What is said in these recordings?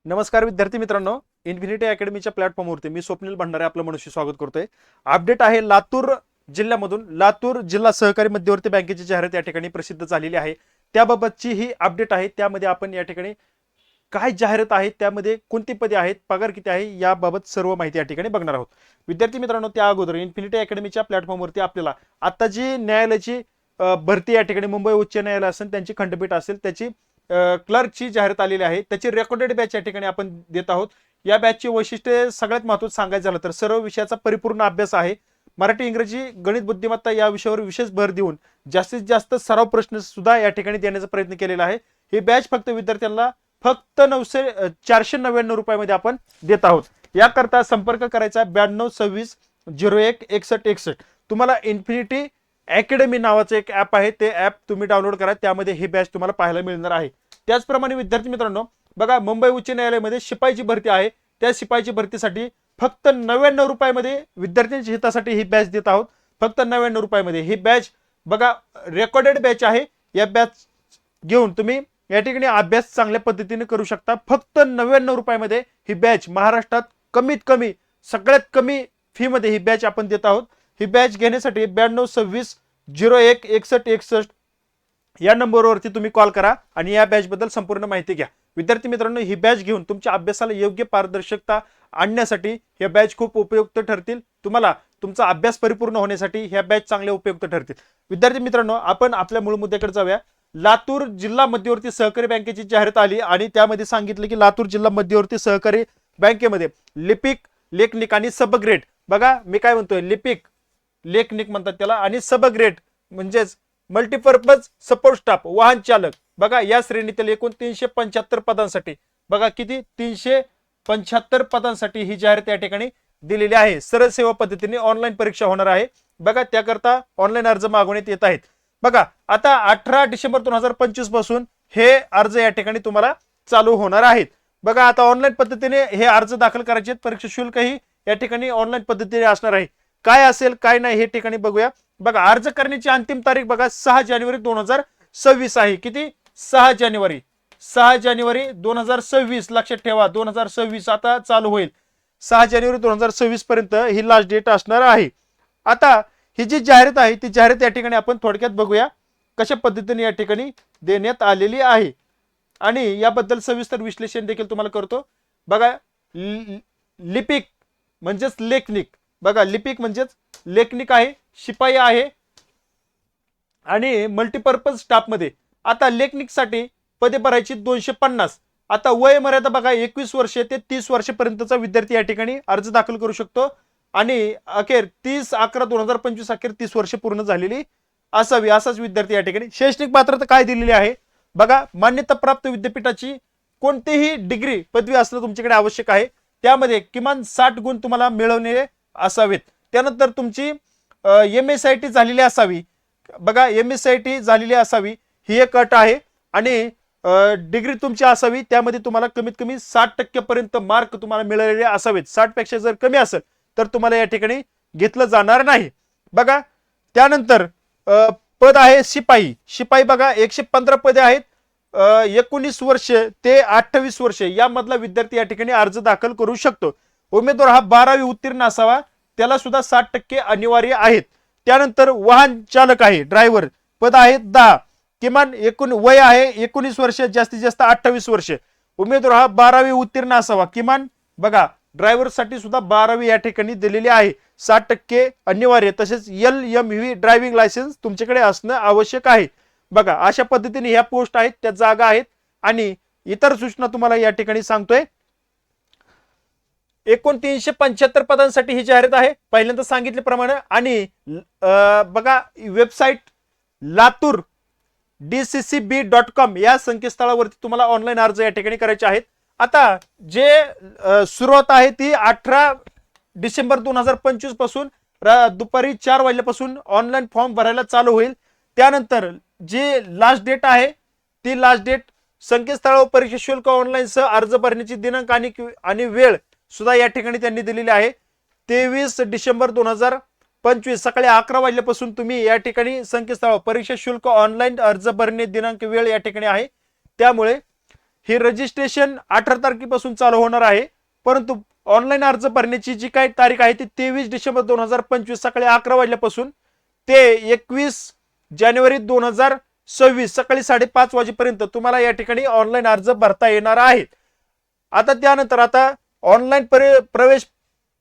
नमस्कार विद्यार्थी मित्रांनो, इन्फिनिटी अकॅडमीच्या प्लॅटफॉर्मवरती मी स्वप्नील भंडारे आपलं मनस्वी स्वागत करतोय। अपडेट आहे लातूर जिल्ह्यामधून। लातूर जिल्हा सहकारी मध्यवर्ती बँकेची जाहिरात या ठिकाणी प्रसिद्ध झालेली आहे। त्याबाबतची ही अपडेट आहे। त्यामध्ये आपण या ठिकाणी काय जाहिरात आहे, त्यामध्ये कोणती पदे आहेत, पगार किती आहे याबाबत सर्व माहिती या ठिकाणी बघणार आहोत। विद्यार्थी मित्रांनो, त्या अगोदर इन्फिनिटी अकॅडमीच्या प्लॅटफॉर्मवरती आपल्याला आता जी न्यायालयाची भरती या ठिकाणी मुंबई उच्च न्यायालय असेल, त्यांची खंडपीठ असेल, त्याची क्लर्कची जाहिरात आलेली आहे। त्याची रेकॉर्डेड बॅच या ठिकाणी आपण देत आहोत। या बॅचची वैशिष्ट्ये सगळ्यात महत्त्वाचं सांगायचं झालं तर सर्व विषयाचा परिपूर्ण अभ्यास आहे। मराठी, इंग्रजी, गणित, बुद्धिमत्ता या विषयावर विशेष भर देऊन जास्तीत जास्त सराव प्रश्न सुद्धा या ठिकाणी देण्याचा प्रयत्न केलेला आहे। ही बॅच फक्त विद्यार्थ्यांना फक्त 499 रुपयामध्ये आपण देत आहोत। याकरता संपर्क करायचा 9226016161। तुम्हाला इन्फिनिटी अकॅडमी नावाचं एक ऍप आहे, ते ऍप तुम्ही डाउनलोड करा। त्यामध्ये ही बॅच तुम्हाला पाहायला मिळणार आहे। त्याचप्रमाणे विद्यार्थी मित्रांनो, बघा मुंबई उच्च न्यायालयामध्ये शिपाईची भरती आहे। त्या शिपाईची भरतीसाठी फक्त 99 रुपयामध्ये विद्यार्थ्यांच्या हितासाठी ही बॅच देत आहोत। फक्त 99 रुपयामध्ये ही बॅच बघा रेकॉर्डेड बॅच आहे। या बॅच घेऊन तुम्ही या ठिकाणी अभ्यास चांगल्या पद्धतीने करू शकता। फक्त 99 रुपयामध्ये ही बॅच महाराष्ट्रात कमीत कमी सगळ्यात कमी फी मध्ये ही बॅच आपण देत आहोत। ही बॅच घेण्यासाठी 9226016161 या नंबरवरती तुम्ही कॉल करा आणि या बॅच बद्दल संपूर्ण माहिती घ्या। विद्यार्थी मित्रांनो, ही बॅच घेऊन तुमच्या अभ्यासाला योग्य पारदर्शकता आणण्यासाठी या बॅच खूप उपयुक्त ठरतील। तुम्हाला तुमचा अभ्यास परिपूर्ण होण्यासाठी ह्या बॅच चांगल्या उपयुक्त ठरतील। विद्यार्थी मित्रांनो, आपण आपल्या मूळ मुद्द्याकडे जाऊया। लातूर जिल्हा मध्यवर्ती सहकारी बँकेची जाहिरात आली आणि त्यामध्ये सांगितलं की लातूर जिल्हा मध्यवर्ती सहकारी बँकेमध्ये लिपिक, लेखनिक आणि सबग्रेड, बघा मी काय म्हणतोय, लिपिक, लेखनिक म्हणतात त्याला, आणि सबग्रेड म्हणजेच मल्टीपर्पज सपोर्ट स्टाफ, वाहन चालक, बघा या श्रेणीतील एकूण 375 पदांसाठी, बघा किती 375 पदांसाठी ही जाहिरात या ठिकाणी दिलेली आहे। सरळ सेवा पद्धतीने ऑनलाईन परीक्षा होणार आहे। बघा त्याकरता ऑनलाईन अर्ज मागवण्यात येत आहेत। बघा आता 18 डिसेंबर 2025 पासून हे अर्ज या ठिकाणी तुम्हाला चालू होणार आहेत। बघा आता ऑनलाईन पद्धतीने हे अर्ज दाखल करायचे आहेत। परीक्षा शुल्कही या ठिकाणी ऑनलाईन पद्धतीने असणार आहे। काय असेल काय नाही हे ठिकाणी बघूया। बघा अर्ज करण्याची अंतिम तारीख बघा 6 जानेवारी 2026 आहे। किती? 6 जानेवारी 2026 लक्षात ठेवा। 2026 आता चालू होईल। 6 जानेवारी 2026 पर्यंत ही लास्ट डेट असणार आहे। आता ही जी जाहिरात आहे ती जाहिरात या ठिकाणी आपण थोडक्यात बघूया कशा पद्धतीने या ठिकाणी देण्यात आलेली आहे आणि याबद्दल सविस्तर विश्लेषण देखील तुम्हाला करतो। बघा लिपिक म्हणजेच लेखनिक, बघा लिपिक म्हणजेच लेखनिक आहे, शिपाई आहे आणि मल्टीपर्पज स्टाफ मध्ये आता लेखनिकसाठी पदे भरायची 250। आता वय मर्यादा बघा 21 वर्ष ते 30 वर्षापर्यंतचा विद्यार्थी या ठिकाणी अर्ज दाखल करू शकतो आणि अखेर 30/11/2025 अखेर 30 वर्ष पूर्ण झालेली असावी असाच विद्यार्थी या ठिकाणी। शैक्षणिक पात्रता काय दिलेली आहे बघा, मान्यता प्राप्त विद्यापीठाची कोणतीही डिग्री पदवी असणं तुमच्याकडे आवश्यक आहे। त्यामध्ये किमान 60 गुण तुम्हाला मिळवणे असावेत। त्यानंतर तुमची MSIT झालेली असावी, बघा MSIT झालेली असावी ही एक अट आहे आणि डिग्री तुमची असावी। त्यामध्ये तुम्हाला कमीत कमी 60% पर्यंत मार्क तुम्हाला मिळालेले असावेत। 60 पेक्षा जर कमी असेल तर तुम्हाला या ठिकाणी घेतलं जाणार नाही। बघा त्यानंतर पद आहे शिपाई। शिपाई बघा 115 पदे आहेत। 19 वर्ष ते 28 वर्ष यामधला विद्यार्थी या ठिकाणी अर्ज दाखल करू शकतो। उमेदवार हा 12वी उत्तीर्ण असावा, त्याला सुद्धा 60% अनिवार्य आहेत। त्यानंतर वाहन चालक आहे, ड्रायव्हर, पद आहेत 10, किमान एकूण वय आहे 19 वर्ष, जास्तीत जास्त 28 वर्ष। उमेदवार हा 12वी उत्तीर्ण असावा, किमान बघा ड्रायव्हर साठी सुद्धा 12वी या ठिकाणी दिलेली आहे, 60% अनिवार्य। तसेच LMV ड्रायव्हिंग लायसन्स तुमच्याकडे असणं आवश्यक आहे। बघा अशा पद्धतीने ह्या पोस्ट आहेत, त्या जागा आहेत आणि इतर सूचना तुम्हाला या ठिकाणी सांगतोय। एकूण 375 पदांसाठी ही जाहिरात आहे पहिल्यांदा सांगितल्याप्रमाणे आणि बघा वेबसाईट लातूर dccb.com या संकेतस्थळावरती तुम्हाला ऑनलाईन अर्ज या ठिकाणी करायचे आहेत। आता जे सुरुवात आहे ती 18 डिसेंबर 2025 पासून दुपारी 4 वाजल्यापासून ऑनलाईन फॉर्म भरायला चालू होईल। त्यानंतर जी लास्ट डेट आहे ती लास्ट डेट संकेतस्थळावर परीक्षा शुल्क ऑनलाईन सह अर्ज भरण्याची दिनांक आणि वेळ सुद्धा या ठिकाणी त्यांनी दिलेली आहे। 23 डिसेंबर 2025 सकाळी 11 वाजल्यापासून तुम्ही या ठिकाणी संकेतस्थळावर परीक्षा शुल्क ऑनलाईन अर्ज भरणे दिनांक वेळ या ठिकाणी आहे। त्यामुळे हे रजिस्ट्रेशन 18 तारखेपासून चालू होणार आहे, परंतु ऑनलाईन अर्ज भरण्याची जी काही तारीख आहे ती 23 डिसेंबर 2025 सकाळी 11 वाजल्यापासून ते 21 जानेवारी 2026 सकाळी 5:30 वाजेपर्यंत तुम्हाला या ठिकाणी ऑनलाईन अर्ज भरता येणार आहेत. आता त्यानंतर आता ऑनलाईन प्रवेश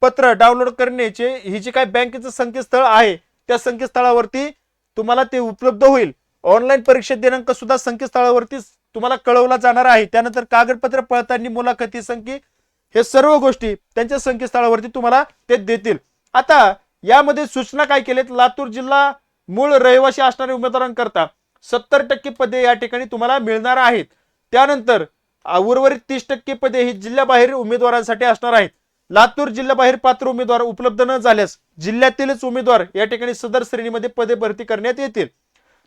पत्र डाउनलोड करण्याचे ही जी काही बँकेचं संकेतस्थळ आहे त्या संकेतस्थळावरती तुम्हाला ते उपलब्ध होईल. ऑनलाईन परीक्षा दिनांक सुद्धा संकेतस्थळावरती तुम्हाला कळवला जाणार आहे. त्यानंतर कागदपत्र पडताळणी, मुलाखती संख्या, हे सर्व गोष्टी त्यांच्या संकेतस्थळावरती तुम्हाला ते देतील. आता यामध्ये सूचना काय केलेत, लातूर जिल्हा मूळ रहिवासी असणाऱ्या उमेदवारांकरता 70% पदे या ठिकाणी तुम्हाला मिळणार आहेत. त्यानंतर उर्वरित 30% पदे ही जिल्ह्याबाहेर उमेदवारांसाठी असणार आहेत. लातूर जिल्ह्याबाहेर पात्र उमेदवार उपलब्ध न झाल्यास जिल्ह्यातीलच उमेदवार या ठिकाणी सदर श्रेणीमध्ये पदे भरती करण्यात येतील.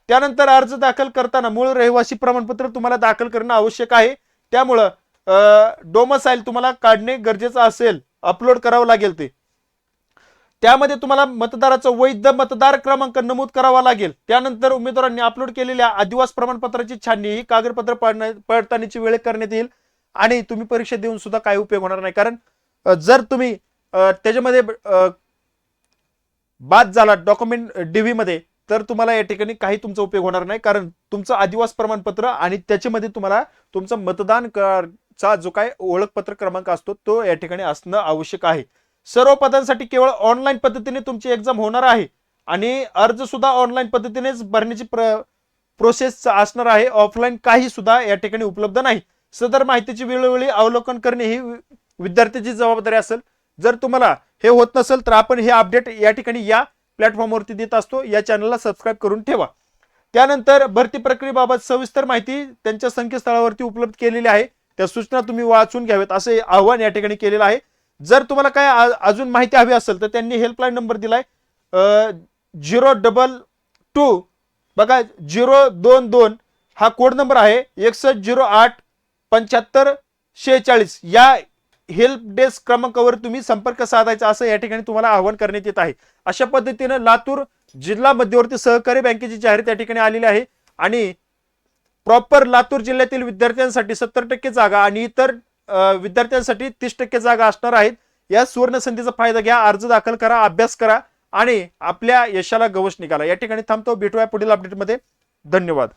त्यानंतर अर्ज दाखल करताना मूळ रहिवासी प्रमाणपत्र तुम्हाला दाखल करणं आवश्यक आहे. त्यामुळं डोमसाईल तुम्हाला काढणे गरजेचं असेल, अपलोड करावं लागेल ते. त्यामध्ये तुम्हाला मतदाराचा वैध मतदार क्रमांक नमूद करावा लागेल. त्यानंतर उमेदवारांनी अपलोड केलेल्या आदिवास प्रमाणपत्राची छाननी ही कागदपत्र पडताळणीची वेळ करण्यात येईल आणि तुम्ही परीक्षा देऊन सुद्धा काही उपयोग होणार नाही. कारण जर तुम्ही त्याच्यामध्ये बाद झाला डॉक्युमेंट डीव्ही मध्ये तर तुम्हाला या ठिकाणी काही तुमचा उपयोग होणार नाही. कारण तुमचं आदिवास प्रमाणपत्र आणि त्याच्यामध्ये तुम्हाला तुमचा मतदान चा जो काय ओळखपत्र क्रमांक असतो तो या ठिकाणी असणं आवश्यक आहे. सर्व पदांसाठी केवळ ऑनलाईन पद्धतीने तुमची एक्झाम होणार आहे आणि अर्ज सुद्धा ऑनलाईन पद्धतीनेच भरण्याची प्रोसेस असणार आहे. ऑफलाईन काही सुद्धा या ठिकाणी उपलब्ध नाही. सदर माहितीची वेळोवेळी अवलोकन करणे ही विद्यार्थ्याची जबाबदारी असेल. जर तुम्हाला हे होत नसेल तर आपण हे अपडेट या ठिकाणी या प्लॅटफॉर्मवरती देत असतो. या चॅनलला सबस्क्राईब करून ठेवा. त्यानंतर भरती प्रक्रियेबाबत सविस्तर माहिती त्यांच्या संकेतस्थळावरती उपलब्ध केलेली आहे. त्या सूचना तुम्ही वाचून घ्यावेत असे आवाहन या ठिकाणी केलेलं आहे. जर तुम्हाला काय अजून माहिती हवी असेल तर त्यांनी हेल्पलाईन नंबर दिलाय 022 बघा 022 हा कोड नंबर आहे 61087546 या हेल्प डेस्क क्रमांकावर तुम्ही संपर्क साधायचा असं या ठिकाणी तुम्हाला आवाहन करण्यात येत आहे. अशा पद्धतीने लातूर जिल्हा मध्यवर्ती सहकारी बँकेची जाहिरात या ठिकाणी आलेली आहे आणि प्रॉपर लातूर जिल्ह्यातील विद्यार्थ्यांसाठी 70% जागा आणि इतर विद्यार्थ्यांसाठी 30% जागा असणार आहेत. या सुवर्ण संधीचा फायदा घ्या, अर्ज दाखल करा, अभ्यास करा आणि आपल्या यशाला गवस निघाला. या ठिकाणी थांबतो, भेटूया पुढील अपडेटमध्ये. धन्यवाद.